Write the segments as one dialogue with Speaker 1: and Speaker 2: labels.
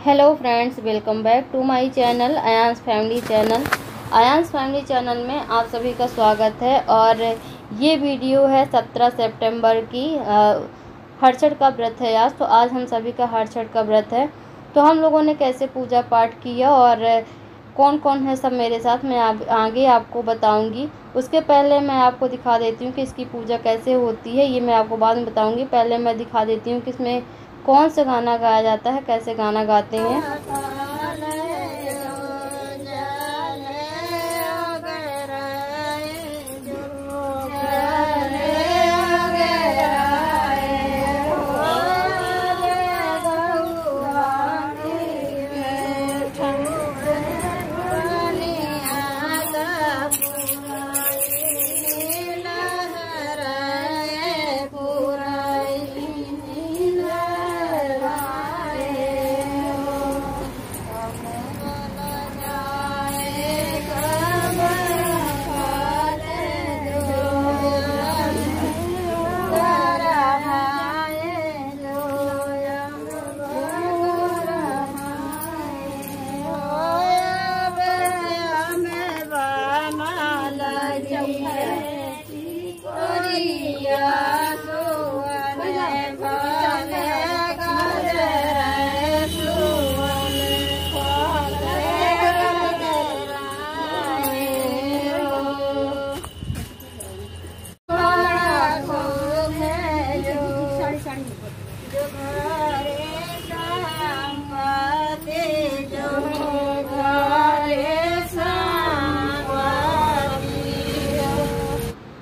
Speaker 1: Hello friends, welcome back to my channel Aayan's family channel. Aayan's family channel में आप सभी का स्वागत है। और ये वीडियो है 17 सितंबर की। हरछठ का व्रत है आज, तो आज हम सभी का हरछठ का व्रत है। तो हम लोगों ने कैसे पूजा पाठ किया और कौन कौन है सब मेरे साथ, मैं आगे आपको बताऊंगी। उसके पहले मैं आपको दिखा देती हूँ कि इसकी पूजा कैसे होती है, ये मैं आपको बाद में बताऊंगी। पहले मैं दिखा देती हूँ कि इसमें कौन सा गाना गाया जाता है, कैसे गाना गाते हैं।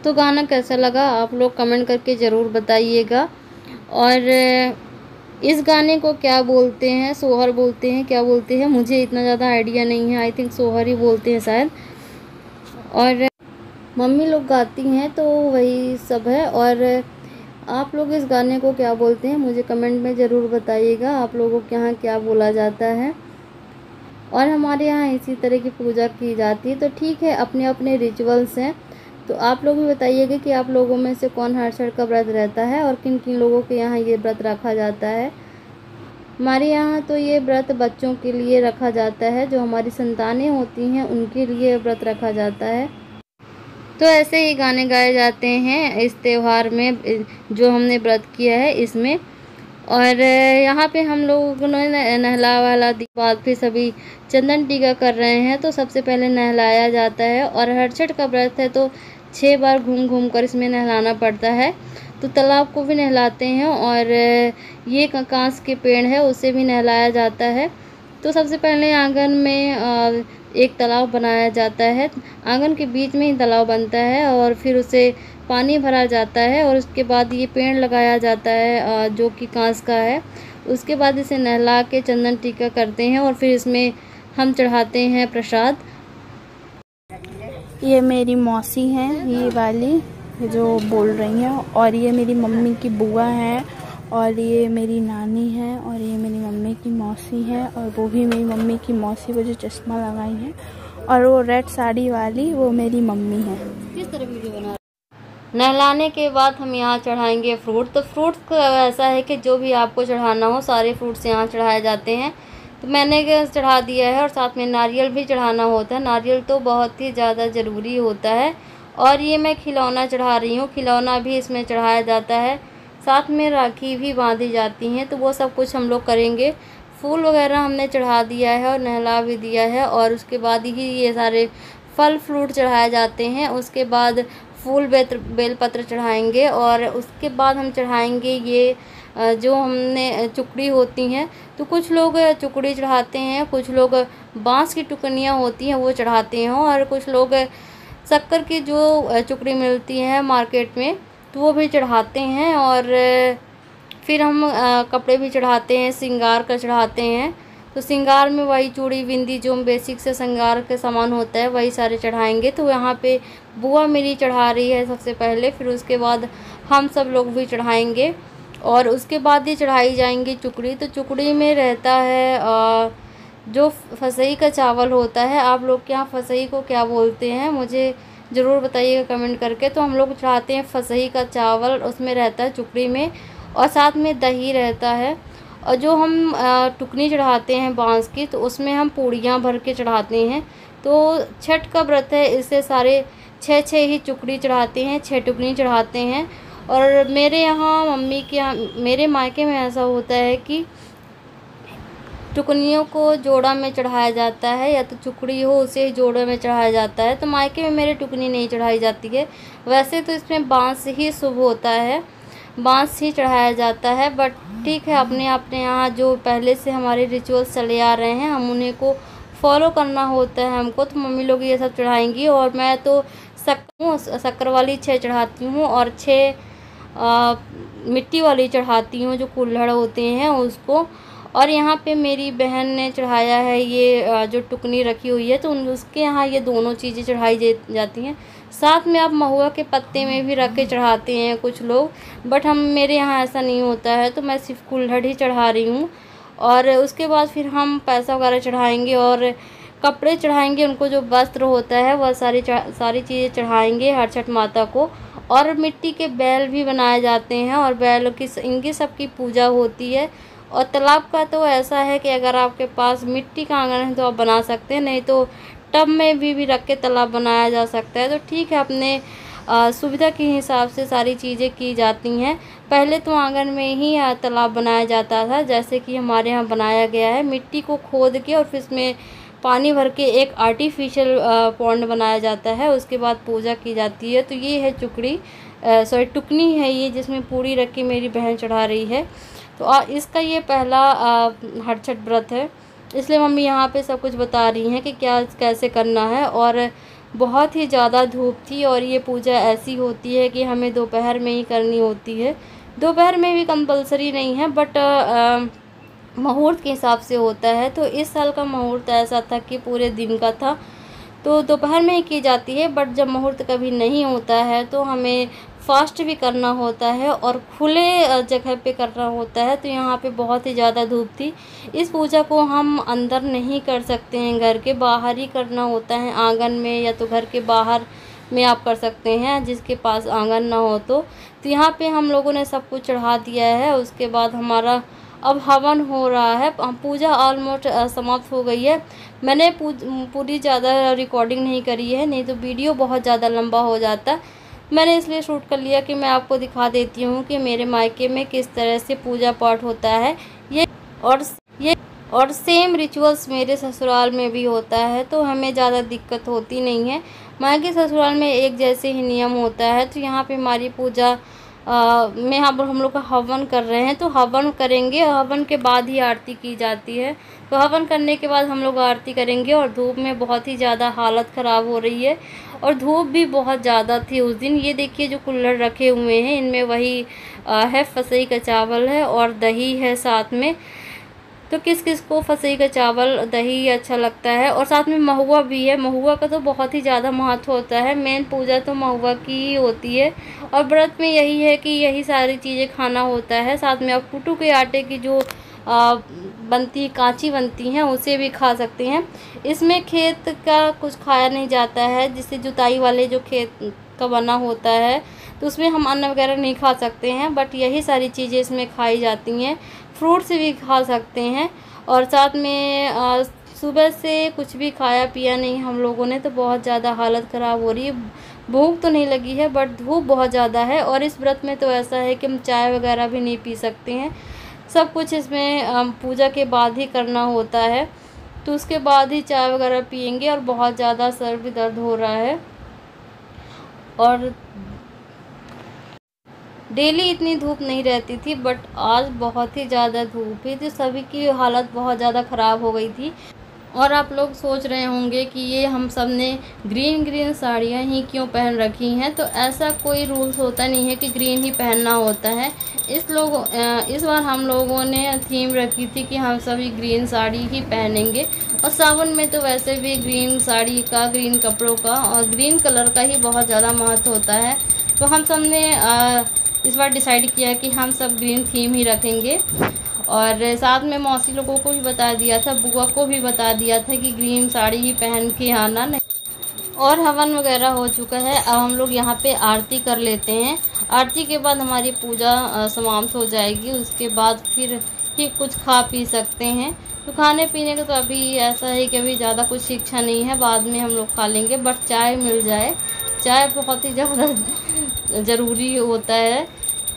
Speaker 1: तो गाना कैसा लगा आप लोग कमेंट करके ज़रूर बताइएगा। और इस गाने को क्या बोलते हैं, सोहर बोलते हैं, क्या बोलते हैं, मुझे इतना ज़्यादा आइडिया नहीं है। आई थिंक सोहर ही बोलते हैं शायद। और मम्मी लोग गाती हैं तो वही सब है। और आप लोग इस गाने को क्या बोलते हैं मुझे कमेंट में ज़रूर बताइएगा, आप लोगों के यहाँ क्या बोला जाता है। और हमारे यहाँ इसी तरह की पूजा की जाती है। तो ठीक है, अपने अपने रिचुअल्स हैं। तो आप लोग भी बताइएगा कि आप लोगों में से कौन हरछठ का व्रत रहता है और किन किन लोगों के यहाँ ये व्रत रखा जाता है। हमारे यहाँ तो ये व्रत बच्चों के लिए रखा जाता है, जो हमारी संतानें होती हैं उनके लिए व्रत रखा जाता है। तो ऐसे ही गाने गाए जाते हैं इस त्यौहार में, जो हमने व्रत किया है इसमें। और यहाँ पे हम लोगों ने नहला वाला बाद फिर सभी चंदन टीका कर रहे हैं। तो सबसे पहले नहलाया जाता है। और हरछठ का व्रत है तो 6 बार घूम घूम कर इसमें नहलाना पड़ता है। तो तालाब को भी नहलाते हैं और ये कांस के पेड़ है उसे भी नहलाया जाता है। तो सबसे पहले आंगन में एक तालाब बनाया जाता है। आंगन के बीच में ही तालाब बनता है और फिर उसे पानी भरा जाता है। और उसके बाद ये पेड़ लगाया जाता है जो कि कांस का है। उसके बाद इसे नहला के चंदन टीका करते हैं और फिर इसमें हम चढ़ाते हैं प्रसाद।
Speaker 2: ये मेरी मौसी हैं, ये वाली जो बोल रही हैं। और ये मेरी मम्मी की बुआ हैं। और ये मेरी नानी है। और ये मेरी मम्मी की मौसी है। और वो भी मेरी मम्मी की मौसी, वो जो चश्मा लगाई है। और वो रेड साड़ी वाली वो मेरी मम्मी है।
Speaker 1: किस तरह वीडियो बना। नहलाने के बाद हम यहाँ चढ़ाएंगे फ्रूट। तो फ्रूट्स का ऐसा है कि जो भी आपको चढ़ाना हो सारे फ्रूट्स यहाँ चढ़ाए जाते हैं। तो मैंने चढ़ा दिया है। और साथ में नारियल भी चढ़ाना होता है। नारियल तो बहुत ही ज़्यादा ज़रूरी होता है। और ये मैं खिलौना चढ़ा रही हूँ, खिलौना भी इसमें चढ़ाया जाता है। साथ में राखी भी बांधी जाती हैं। तो वो सब कुछ हम लोग करेंगे। फूल वगैरह हमने चढ़ा दिया है और नहला भी दिया है। और उसके बाद ही ये सारे फल फ्रूट चढ़ाए जाते हैं। उसके बाद फूल बेलपत्र चढ़ाएंगे। और उसके बाद हम चढ़ाएंगे ये जो हमने चुकड़ी होती हैं। तो कुछ लोग चुकड़ी चढ़ाते हैं, कुछ लोग बांस की टुकड़ियाँ होती हैं वो चढ़ाते हैं। और कुछ लोग शक्कर की जो चुकड़ी मिलती है मार्केट में तो वो भी चढ़ाते हैं। और फिर हम कपड़े भी चढ़ाते हैं, श्रृंगार का चढ़ाते हैं। तो श्रृंगार में वही चूड़ी बिंदी जो बेसिक से श्रृंगार के सामान होता है वही सारे चढ़ाएंगे। तो यहाँ पे बुआ मेरी चढ़ा रही है सबसे पहले, फिर उसके बाद हम सब लोग भी चढ़ाएंगे। और उसके बाद ये चढ़ाई जाएंगी चुकड़ी। तो चुकड़ी में रहता है जो फसई का चावल होता है। आप लोग के यहाँ फसई को क्या बोलते हैं मुझे ज़रूर बताइएगा कमेंट करके। तो हम लोग चढ़ाते हैं फसई का चावल, उसमें रहता है चुकड़ी में। और साथ में दही रहता है। और जो हम टुकनी चढ़ाते हैं बांस की, तो उसमें हम पूड़ियाँ भर के चढ़ाते हैं। तो छठ का व्रत है, इससे सारे 6 ही टुकड़ी चढ़ाते हैं, 6 टुकनी चढ़ाते हैं। और मेरे यहाँ मम्मी के यहाँ, मेरे मायके में ऐसा होता है कि टुकनियों को जोड़ा में चढ़ाया जाता है, या तो टुकड़ी हो उसे जोड़े में चढ़ाया जाता है। तो मायके में मेरे टुकनी नहीं चढ़ाई जाती है। वैसे तो इसमें बांस ही शुभ होता है, बांस ही चढ़ाया जाता है, बट ठीक है, अपने अपने यहाँ जो पहले से हमारे रिचुअल्स चले आ रहे हैं, हम उन्हें को फॉलो करना होता है हमको। तो मम्मी लोग ये सब चढ़ाएंगी, और मैं तो शक्कर वाली 6 चढ़ाती हूँ, और 6 मिट्टी वाली चढ़ाती हूँ, जो कुल्हड़ होते हैं उसको। और यहाँ पे मेरी बहन ने चढ़ाया है ये जो टुकनी रखी हुई है, तो उसके यहाँ ये दोनों चीज़ें चढ़ाई जाती हैं। साथ में आप महुआ के पत्ते में भी रख के चढ़ाते हैं कुछ लोग, बट मेरे यहाँ ऐसा नहीं होता है, तो मैं सिर्फ कुल्हड़ ही चढ़ा रही हूँ। और उसके बाद फिर हम पैसा वगैरह चढ़ाएंगे और कपड़े चढ़ाएंगे, उनको जो वस्त्र होता है वह सारी चीज़ें चढ़ाएंगे हर छठ माता को। और मिट्टी के बैल भी बनाए जाते हैं, और बैलों की इनकी सबकी पूजा होती है। और तालाब का तो ऐसा है कि अगर आपके पास मिट्टी का आंगन है तो आप बना सकते हैं, नहीं तो टब में भी रख के तालाब बनाया जा सकता है। तो ठीक है, अपने सुविधा के हिसाब से सारी चीज़ें की जाती हैं। पहले तो आंगन में ही तालाब बनाया जाता था, जैसे कि हमारे यहाँ बनाया गया है, मिट्टी को खोद के और फिर इसमें पानी भर के एक आर्टिफिशियल पॉन्ड बनाया जाता है, उसके बाद पूजा की जाती है। तो ये है टुकनी है ये, जिसमें पूड़ी रख के मेरी बहन चढ़ा रही है। तो इसका ये पहला हर छठ व्रत है, इसलिए मम्मी यहाँ पे सब कुछ बता रही हैं कि क्या कैसे करना है। और बहुत ही ज़्यादा धूप थी, और ये पूजा ऐसी होती है कि हमें दोपहर में ही करनी होती है। दोपहर में भी कंपलसरी नहीं है, बट मुहूर्त के हिसाब से होता है। तो इस साल का मुहूर्त ऐसा था कि पूरे दिन का था, तो दोपहर में ही की जाती है। बट जब मुहूर्त कभी नहीं होता है तो हमें फास्ट भी करना होता है और खुले जगह पे करना होता है। तो यहाँ पे बहुत ही ज़्यादा धूप थी। इस पूजा को हम अंदर नहीं कर सकते हैं, घर के बाहर ही करना होता है, आंगन में या तो घर के बाहर में आप कर सकते हैं, जिसके पास आंगन ना हो तो। यहाँ पे हम लोगों ने सब कुछ चढ़ा दिया है। उसके बाद हमारा अब हवन हो रहा है। पूजा ऑलमोस्ट समाप्त हो गई है। मैंने पूरी ज़्यादा रिकॉर्डिंग नहीं करी है, नहीं तो वीडियो बहुत ज़्यादा लंबा हो जाता। मैंने इसलिए शूट कर लिया कि मैं आपको दिखा देती हूँ कि मेरे मायके में किस तरह से पूजा पाठ होता है। ये और सेम रिचुअल्स मेरे ससुराल में भी होता है, तो हमें ज़्यादा दिक्कत होती नहीं है। मायके ससुराल में एक जैसे ही नियम होता है। तो यहाँ पे हमारी पूजा में हम लोग का हवन कर रहे हैं, तो हवन करेंगे, हवन के बाद ही आरती की जाती है। तो हवन करने के बाद हम लोग आरती करेंगे। और धूप में बहुत ही ज़्यादा हालत ख़राब हो रही है, और धूप भी बहुत ज़्यादा थी उस दिन। ये देखिए जो कुल्हड़ रखे हुए हैं, इनमें वही है फसई का चावल है और दही है साथ में। तो किस किस को फसई का चावल दही अच्छा लगता है। और साथ में महुआ भी है। महुआ का तो बहुत ही ज़्यादा महत्व होता है। मेन पूजा तो महुआ की ही होती है, और व्रत में यही है कि यही सारी चीज़ें खाना होता है। साथ में आप कुटू के आटे की जो बनती कांची बनती हैं उसे भी खा सकते हैं। इसमें खेत का कुछ खाया नहीं जाता है, जिससे जुताई वाले जो खेत का बना होता है, तो उसमें हम अन्न वगैरह नहीं खा सकते हैं। बट यही सारी चीज़ें इसमें खाई जाती हैं। फ्रूट्स भी खा सकते हैं। और साथ में सुबह से कुछ भी खाया पिया नहीं हम लोगों ने, तो बहुत ज़्यादा हालत ख़राब हो रही है। भूख तो नहीं लगी है, बट धूप बहुत ज़्यादा है। और इस व्रत में तो ऐसा है कि हम चाय वगैरह भी नहीं पी सकते हैं। सब कुछ इसमें पूजा के बाद ही करना होता है, तो उसके बाद ही चाय वगैरह पियेंगे। और बहुत ज़्यादा सर भी दर्द हो रहा है, और डेली इतनी धूप नहीं रहती थी, बट आज बहुत ही ज़्यादा धूप है, तो सभी की हालत बहुत ज़्यादा ख़राब हो गई थी। और आप लोग सोच रहे होंगे कि ये हम सब ने ग्रीन साड़ियाँ ही क्यों पहन रखी हैं। तो ऐसा कोई रूल्स होता नहीं है कि ग्रीन ही पहनना होता है। इस बार हम लोगों ने थीम रखी थी कि हम सभी ग्रीन साड़ी ही पहनेंगे। और सावन में तो वैसे भी ग्रीन साड़ी का, ग्रीन कपड़ों का और ग्रीन कलर का ही बहुत ज़्यादा महत्व होता है। तो हम सब ने इस बार डिसाइड किया कि हम सब ग्रीन थीम ही रखेंगे। और साथ में मौसी लोगों को भी बता दिया था, बुआ को भी बता दिया था कि ग्रीन साड़ी ही पहन के आना। नहीं, और हवन वगैरह हो चुका है। अब हम लोग यहाँ पे आरती कर लेते हैं। आरती के बाद हमारी पूजा समाप्त हो जाएगी। उसके बाद फिर कि कुछ खा पी सकते हैं। तो खाने पीने का तो अभी ऐसा है कि अभी ज़्यादा कुछ इच्छा नहीं है, बाद में हम लोग खा लेंगे, बट चाय मिल जाए, चाय बहुत ही ज़्यादा ज़रूरी होता है।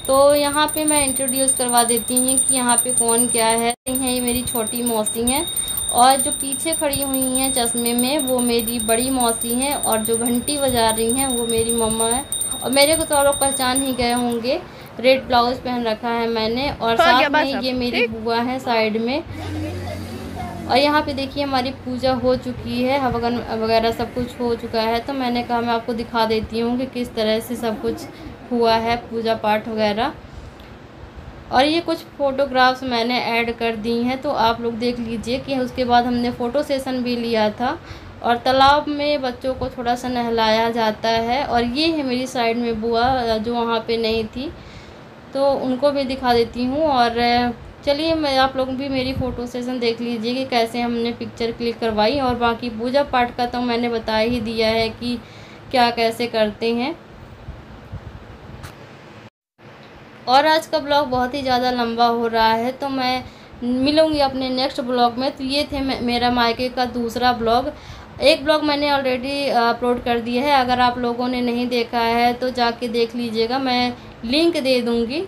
Speaker 1: तो यहाँ पे मैं इंट्रोड्यूस करवा देती हूँ कि यहाँ पे कौन क्या है। ये मेरी छोटी मौसी हैं, और जो पीछे खड़ी हुई हैं चश्मे में वो मेरी बड़ी मौसी हैं, और जो घंटी बजा रही हैं वो मेरी मम्मा है। और मेरे को तो आप लोग पहचान ही गए होंगे, रेड ब्लाउज पहन रखा है मैंने, और साथ में ये मेरी बुआ है साइड में। और यहाँ पे देखिए हमारी पूजा हो चुकी है, हवन वगैरह सब कुछ हो चुका है। तो मैंने कहा मैं आपको दिखा देती हूँ कि किस तरह से सब कुछ हुआ है, पूजा पाठ वगैरह। और ये कुछ फ़ोटोग्राफ्स मैंने ऐड कर दी हैं, तो आप लोग देख लीजिए कि उसके बाद हमने फ़ोटो सेशन भी लिया था। और तालाब में बच्चों को थोड़ा सा नहलाया जाता है। और ये है मेरी साइड में बुआ जो वहाँ पे नहीं थी, तो उनको भी दिखा देती हूँ। और चलिए मैं आप लोग भी मेरी फ़ोटो सेशन देख लीजिए कि कैसे हमने पिक्चर क्लिक करवाई। और बाकी पूजा पाठ का तो मैंने बता ही दिया है कि क्या कैसे करते हैं। और आज का ब्लॉग बहुत ही ज़्यादा लंबा हो रहा है, तो मैं मिलूँगी अपने नेक्स्ट ब्लॉग में। तो ये थे मेरा मायके का दूसरा ब्लॉग। एक ब्लॉग मैंने ऑलरेडी अपलोड कर दिया है, अगर आप लोगों ने नहीं देखा है तो जाके देख लीजिएगा, मैं लिंक दे दूँगी।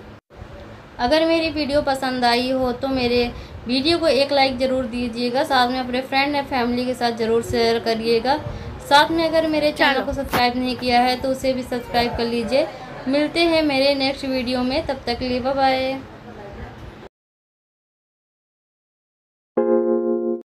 Speaker 1: अगर मेरी वीडियो पसंद आई हो तो मेरे वीडियो को एक लाइक ज़रूर दीजिएगा, साथ में अपने फ्रेंड या फैमिली के साथ ज़रूर शेयर करिएगा। साथ में अगर मेरे चैनल को सब्सक्राइब नहीं किया है तो उसे भी सब्सक्राइब कर लीजिए। मिलते हैं मेरे नेक्स्ट वीडियो में, तब तक के लिए बाय बाय।